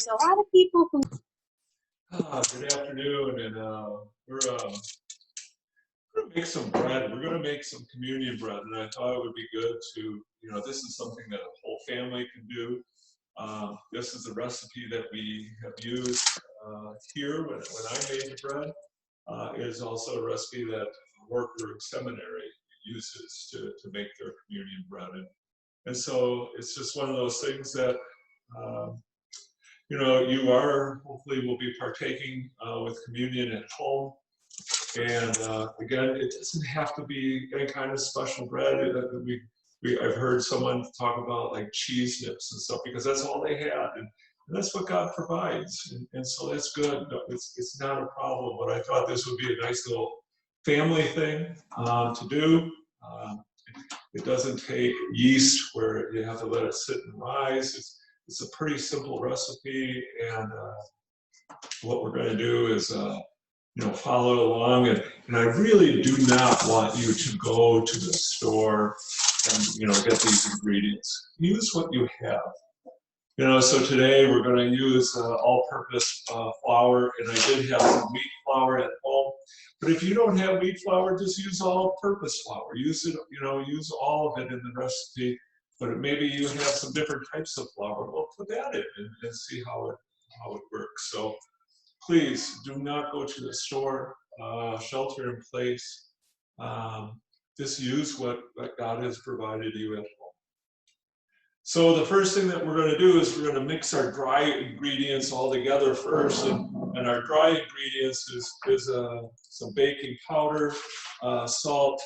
there's a lot of people who... Good afternoon, and we're going to make some bread. We're going to make some communion bread, and I thought it would be good to, this is something that a whole family can do. This is a recipe that we have used here when I made the bread. It is also a recipe that Worker Seminary uses to make their communion bread. And so it's just one of those things that, you hopefully will be partaking with communion at home. And again, it doesn't have to be any kind of special bread. I've heard someone talk about like cheese nips and stuff because that's all they had. And that's what God provides. And so that's good. It's not a problem, but I thought this would be a nice little family thing to do. It doesn't take yeast where you have to let it sit and rise. It's a pretty simple recipe, and what we're going to do is, follow along. And I really do not want you to go to the store and, get these ingredients. Use what you have. So today we're going to use all-purpose flour, and I did have some wheat flour at home. But if you don't have wheat flour, just use all-purpose flour. Use it, use all of it in the recipe. But maybe you have some different types of flour. Well, put that in and see how it works. So please do not go to the store. Shelter in place. Just use what God has provided you at home. So the first thing that we're going to do is we're going to mix our dry ingredients all together first. And our dry ingredients is some baking powder, salt,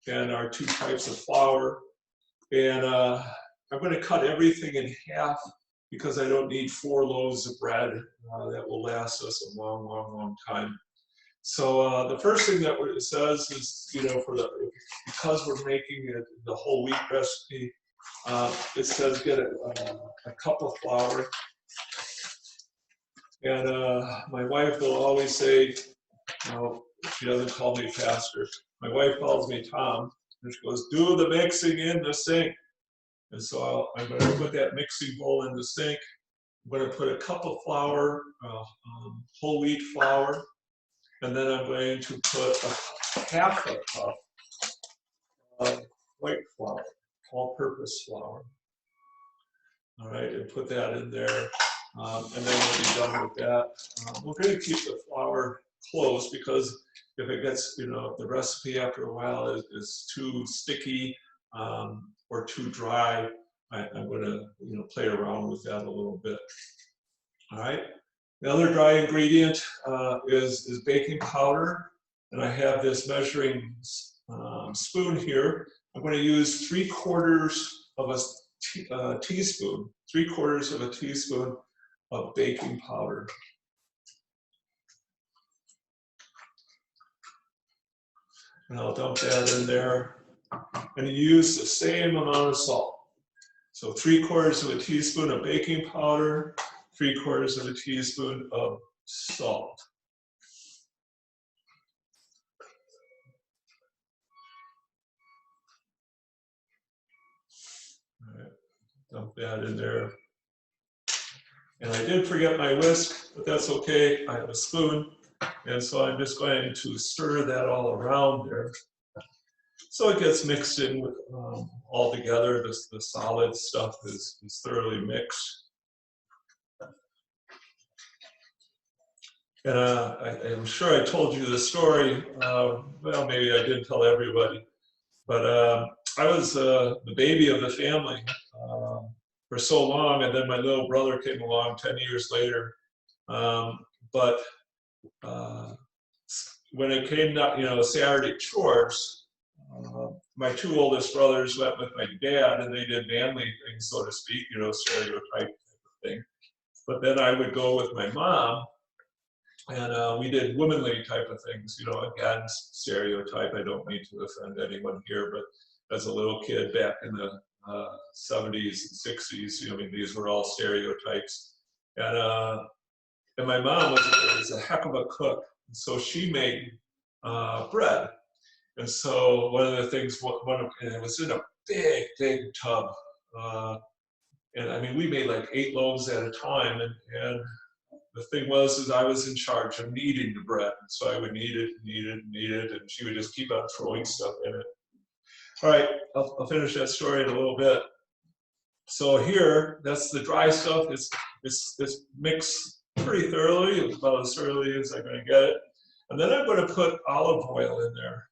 and our 2 types of flour. And I'm going to cut everything in half because I don't need 4 loaves of bread that will last us a long, long, long time. So the first thing that it says is, because we're making it the whole wheat recipe, it says get a cup of flour. And my wife will always say, she doesn't call me pastor. My wife calls me Tom, and she goes, do the mixing in the sink. And so I'm going to put that mixing bowl in the sink. I'm going to put a cup of flour, whole wheat flour, and then I'm going to put half a cup of white flour, all-purpose flour. All right, and put that in there, and then we'll be done with that. We're going to keep the flour close because if it gets, if the recipe after a while is too sticky or too dry, I'm going to, play around with that a little bit. All right. The other dry ingredient is baking powder, and I have this measuring spoon here. I'm going to use 3/4 of a teaspoon, 3/4 of a teaspoon of baking powder. And I'll dump that in there. And use the same amount of salt. So 3/4 of a teaspoon of baking powder, 3/4 of a teaspoon of salt. All right, dump that in there. And I did forget my whisk, but that's okay. I have a spoon. And so I'm just going to stir that all around there. So it gets mixed in with all together. The solid stuff is thoroughly mixed. And I'm sure I told you the story. Well, maybe I didn't tell everybody. But I was the baby of the family for so long, and then my little brother came along 10 years later. But when it came to, Saturday chores, my 2 oldest brothers went with my dad, and they did manly things, so to speak, stereotype type of thing. But then I would go with my mom, and we did womanly type of things, again, stereotype. I don't mean to offend anyone here, but as a little kid back in the 70s and 60s, these were all stereotypes. And my mom was a heck of a cook, so she made bread. And so one of the things, and it was in a big, big tub, And I mean, we made like 8 loaves at a time, and the thing was, is I was in charge of kneading the bread. So I would knead it, knead it, knead it, and she would just keep on throwing stuff in it. All right, I'll finish that story in a little bit. So here, that's the dry stuff. It's mixed pretty thoroughly, about as thoroughly as I'm going to get it. And then I'm going to put olive oil in there.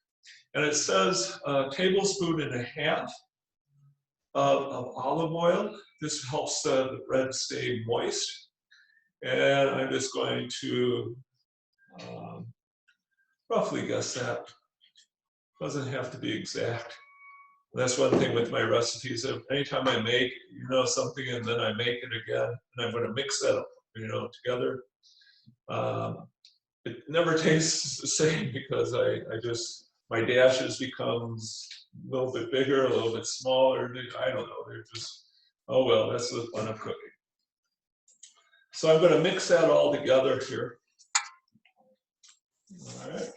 And it says a tablespoon and a half of olive oil. This helps the bread stay moist. And I'm just going to roughly guess that. Doesn't have to be exact. That's one thing with my recipes. Anytime I make, something and then I make it again, and I'm going to mix that, together. It never tastes the same because my dashes becomes a little bit bigger, a little bit smaller. I don't know. They're just, oh well, that's the fun of cooking. So I'm going to mix that all together here. All right.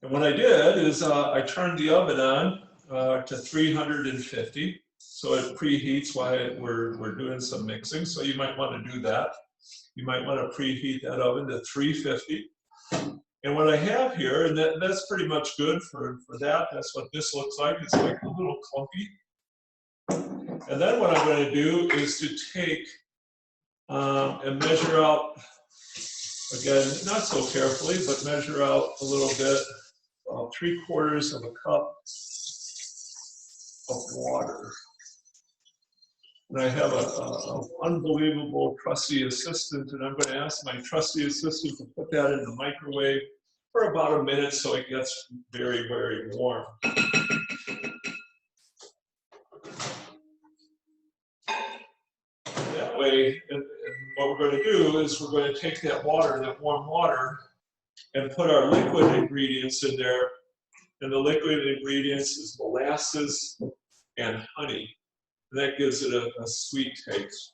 And what I did is I turned the oven on to 350. So it preheats while we're doing some mixing. So you might want to do that. You might want to preheat that oven to 350. And what I have here, and that's pretty much good for that. That's what this looks like. It's like a little clumpy. And then what I'm going to do is to take and measure out, again, not so carefully, but measure out a little bit, 3/4 of a cup of water. And I have an unbelievable trusty assistant, and I'm going to ask my trusty assistant to put that in the microwave for about a minute so it gets very, very warm. That way, and what we're going to do is we're going to take that water, that warm water, and put our liquid ingredients in there. And the liquid ingredients is molasses and honey. And that gives it a sweet taste.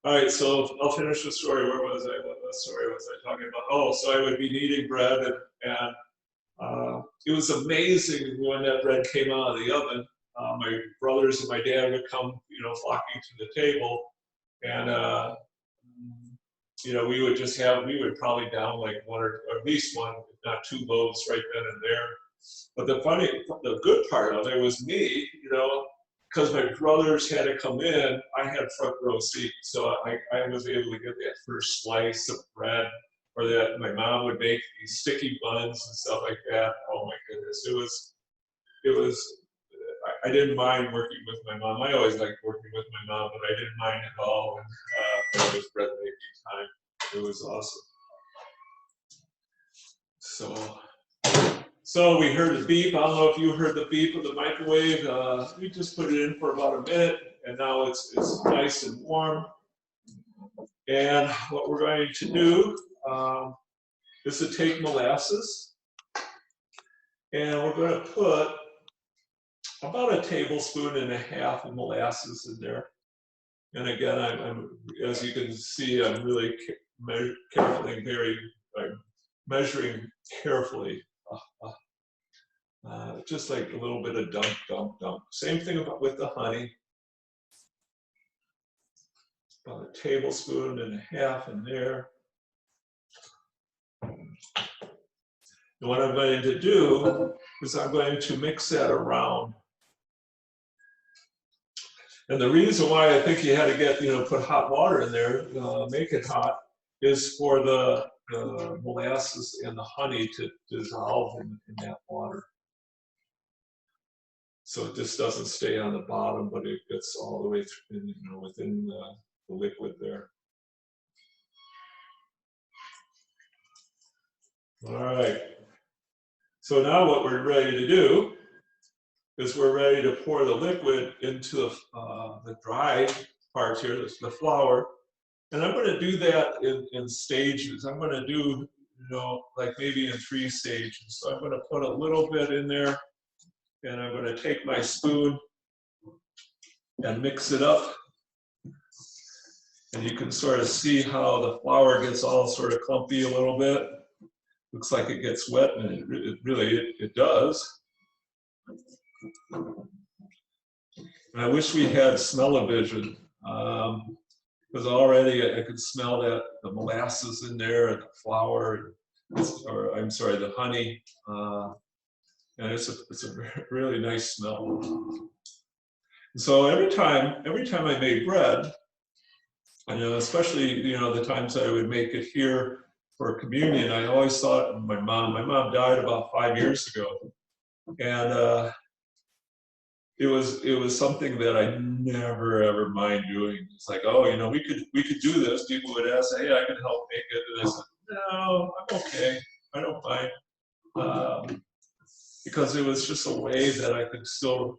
All right, so I'll finish the story. Where was I? What story was I talking about? Oh, so I would be kneading bread, and it was amazing when that bread came out of the oven. My brothers and my dad would come, flocking to the table, and we would probably down like one or at least one, if not 2 loaves right then and there. But the good part of it was me, because my brothers had to come in, I had front row seat. So I was able to get that first slice of bread, or that my mom would make these sticky buns and stuff like that. Oh my goodness, it was, I didn't mind working with my mom. I always liked working with my mom, but I didn't mind at all when it was bread making time. It was awesome. So we heard the beep. I don't know if you heard the beep of the microwave. We just put it in for about a minute, and now it's nice and warm. And what we're going to do is to take molasses, and we're going to put about 1.5 tablespoons of molasses in there. And again, I'm as you can see, I'm really carefully, measuring carefully. Just like a little bit of dump, dump, dump. Same thing with the honey. About 1.5 tablespoons in there. And what I'm going to do is I'm going to mix that around. And the reason why I think you had to put hot water in there, make it hot, is for the molasses and the honey to dissolve in that water. So it just doesn't stay on the bottom, but it gets all the way through, within the liquid there. All right. So now what we're ready to do is we're ready to pour the liquid into the dry part here, the flour. And I'm going to do that in stages. I'm going to do, like maybe in 3 stages. So I'm going to put a little bit in there, and I'm going to take my spoon and mix it up. And you can sort of see how the flour gets all sort of clumpy a little bit. Looks like it gets wet, and it really does. And I wish we had smell-o-vision, because already I could smell that the molasses in there and the flour, or I'm sorry, the honey, and it's a really nice smell. And so every time I made bread, I know, especially the times that I would make it here for communion, I always thought of my mom. My mom died about 5 years ago, and it was something that I never ever mind doing. It's like, oh, we could do this. People would ask, hey, I can help make it, and I said, no, I'm okay. I don't mind, because it was just a way that I could still,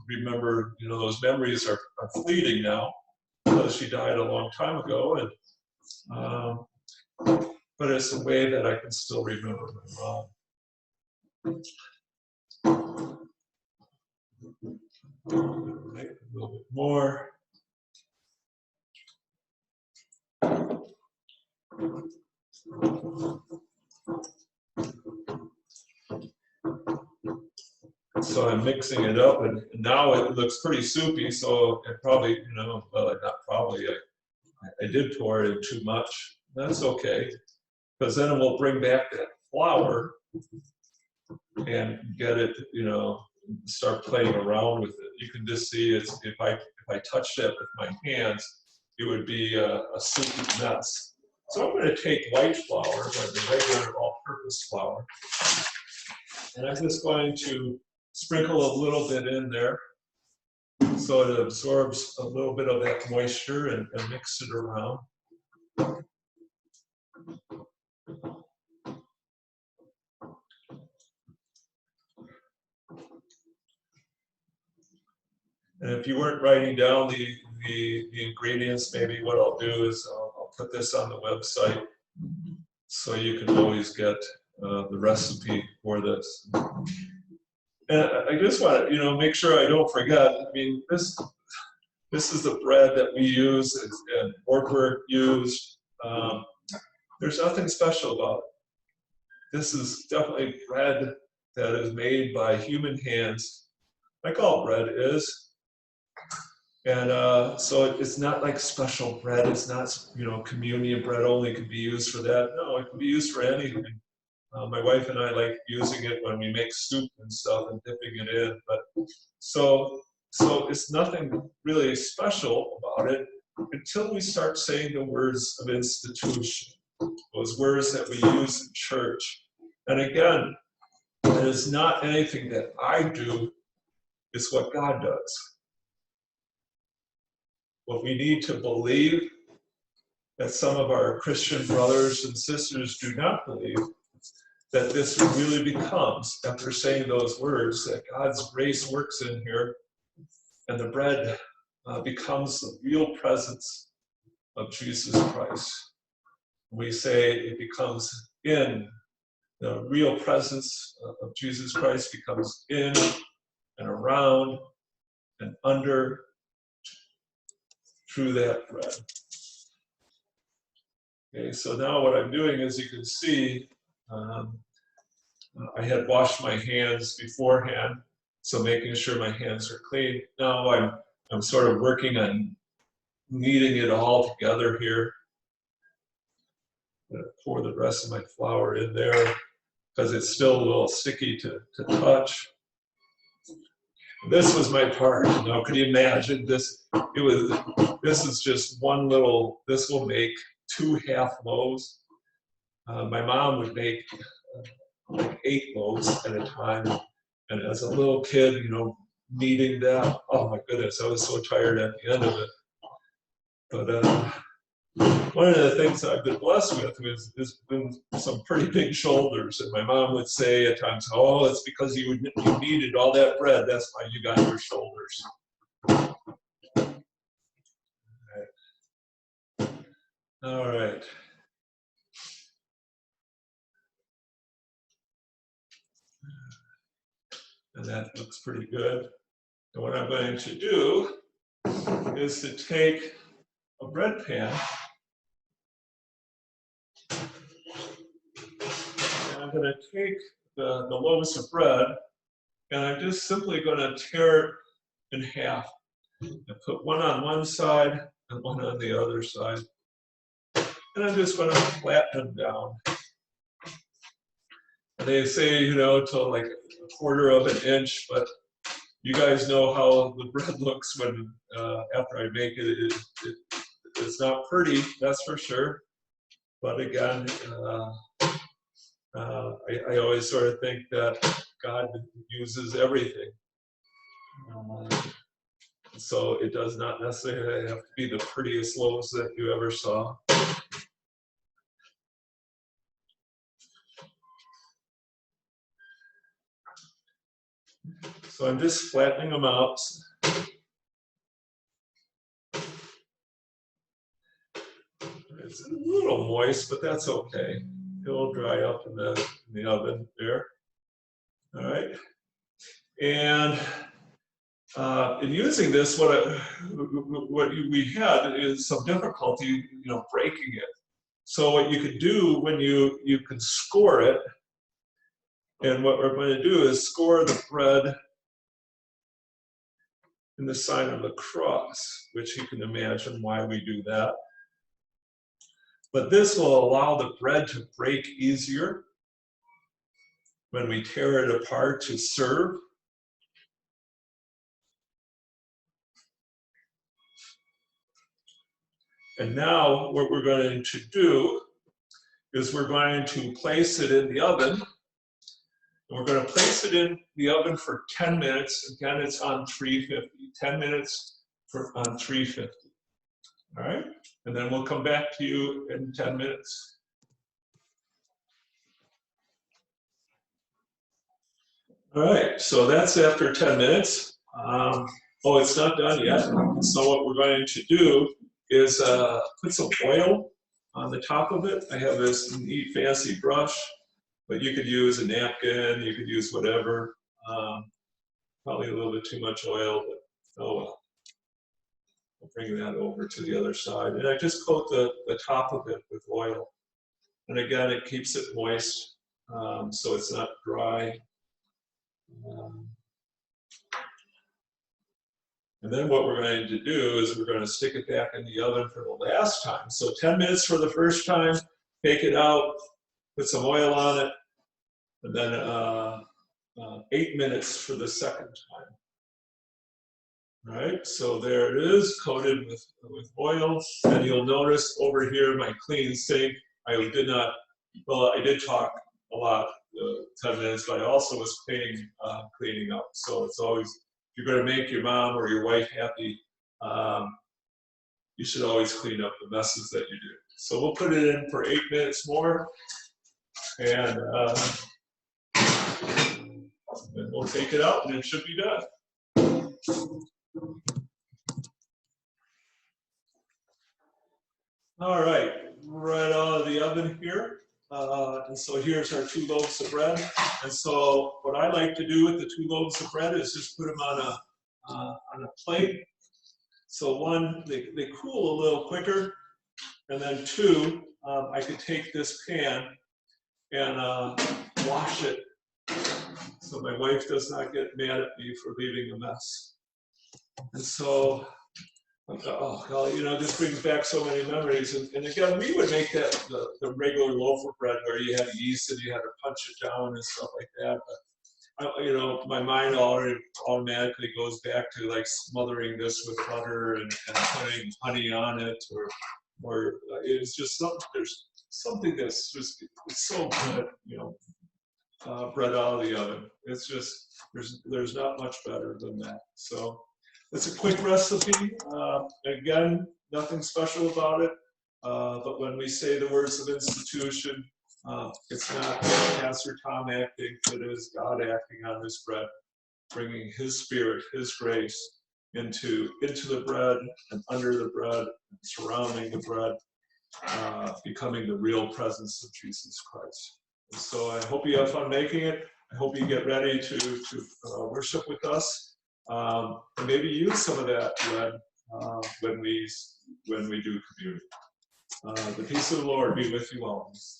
remember. Those memories are fleeting now because she died a long time ago, and but it's a way that I can still remember my mom. Right, a little bit more. So I'm mixing it up, and now it looks pretty soupy. So it probably, well, not probably. I did pour in too much. That's okay, because then we'll bring back that flour and get it, start playing around with it. You can just see it's if I touch that with my hands, it would be a soupy mess. So I'm going to take white flour, the regular all-purpose flour, and I'm just going to sprinkle a little bit in there so it absorbs a little bit of that moisture and mix it around. And if you weren't writing down the ingredients, maybe what I'll do is I'll put this on the website so you can always get the recipe for this. And I just want to, make sure I don't forget. I mean, this is the bread that we use and work used. There's nothing special about it. This is definitely bread that is made by human hands, like all bread is. And so it's not like special bread. It's not, communion bread only can be used for that. No, it can be used for anything. My wife and I like using it when we make soup and stuff and dipping it in. But so it's nothing really special about it until we start saying the words of institution, those words that we use in church. And again, it is not anything that I do, it's what God does. What we need to believe that some of our Christian brothers and sisters do not believe, that this really becomes, after saying those words, that God's grace works in here and the bread becomes the real presence of Jesus Christ. We say it becomes in, the real presence of Jesus Christ becomes in and around and under through that bread. Okay, so now what I'm doing, as you can see, I had washed my hands beforehand, so making sure my hands are clean. Now I'm sort of working on kneading it all together here. I'm going to pour the rest of my flour in there because it's still a little sticky to touch. This was my part. Now, could you imagine this? This is just one little. This will make 2 half loaves. My mom would make like 8 loaves at a time, and as a little kid, kneading that. Oh my goodness, I was so tired at the end of it. But one of the things that I've been blessed with is been some pretty big shoulders, and my mom would say at times, "Oh, it's because you needed all that bread. That's why you got your shoulders." All right. And that looks pretty good. And what I'm going to do is to take a bread pan, and I'm going to take the loaves of bread, And I'm just simply going to tear it in half and put one on one side and one on the other side. And I'm just going to flatten them down. And they say, you know, to like 1/4 of an inch, but you guys know how the bread looks when after I make it. It's not pretty, that's for sure. But again, I always sort of think that God uses everything. So it does not necessarily have to be the prettiest loaves that you ever saw. So I'm just flattening them out. It's a little moist, but that's okay. It'll dry up in the oven there. All right. And in using this, what we had is some difficulty, you know, breaking it. So what you could do when you can score it, and what we're going to do is score the bread in the sign of the cross, which you can imagine why we do that. But this will allow the bread to break easier when we tear it apart to serve. And now what we're going to do is we're going to place it in the oven. And we're going to place it in the oven for 10 minutes. Again, it's on 350. 10 minutes on 350. All right? And then we'll come back to you in 10 minutes. All right, so that's after 10 minutes. Oh, it's not done yet. So what we're going to do is put some oil on the top of it. I have this neat fancy brush, but you could use a napkin, you could use whatever. Probably a little bit too much oil, but oh well. I'll bring that over to the other side. And I just coat the top of it with oil. And again, it keeps it moist, so it's not dry. And then what we're going to do is we're going to stick it back in the oven for the last time. So 10 minutes for the first time, take it out, put some oil on it, and then 8 minutes for the second time. All right, so there it is, coated with oil. And you'll notice over here my clean sink. I did talk a lot, 10 minutes, but I also was cleaning up. So it's always, if you're going to make your mom or your wife happy, you should always clean up the messes that you do. So we'll put it in for 8 minutes more, and then we'll take it out, and it should be done. All right, right out of the oven here. And so here's our 2 loaves of bread. And so what I like to do with the 2 loaves of bread is just put them on a plate. So one, they cool a little quicker. And then 2, I could take this pan and wash it so my wife does not get mad at me for leaving a mess. And so, oh God, you know, this brings back so many memories. And again, we would make that the regular loaf of bread where you had yeast and you had to punch it down and stuff like that. But you know, my mind automatically goes back to like smothering this with butter and putting honey on it, or it's just there's something that's just, it's so good, you know, bread out of the oven. It's just, there's not much better than that. So it's a quick recipe. Again, nothing special about it. But when we say the words of institution, it's not Pastor Tom acting, it is God acting on this bread, bringing His Spirit, His grace into the bread and under the bread, and surrounding the bread, becoming the real presence of Jesus Christ. And so I hope you have fun making it. I hope you get ready to worship with us, and maybe use some of that bread when we do communion. The peace of the Lord be with you always.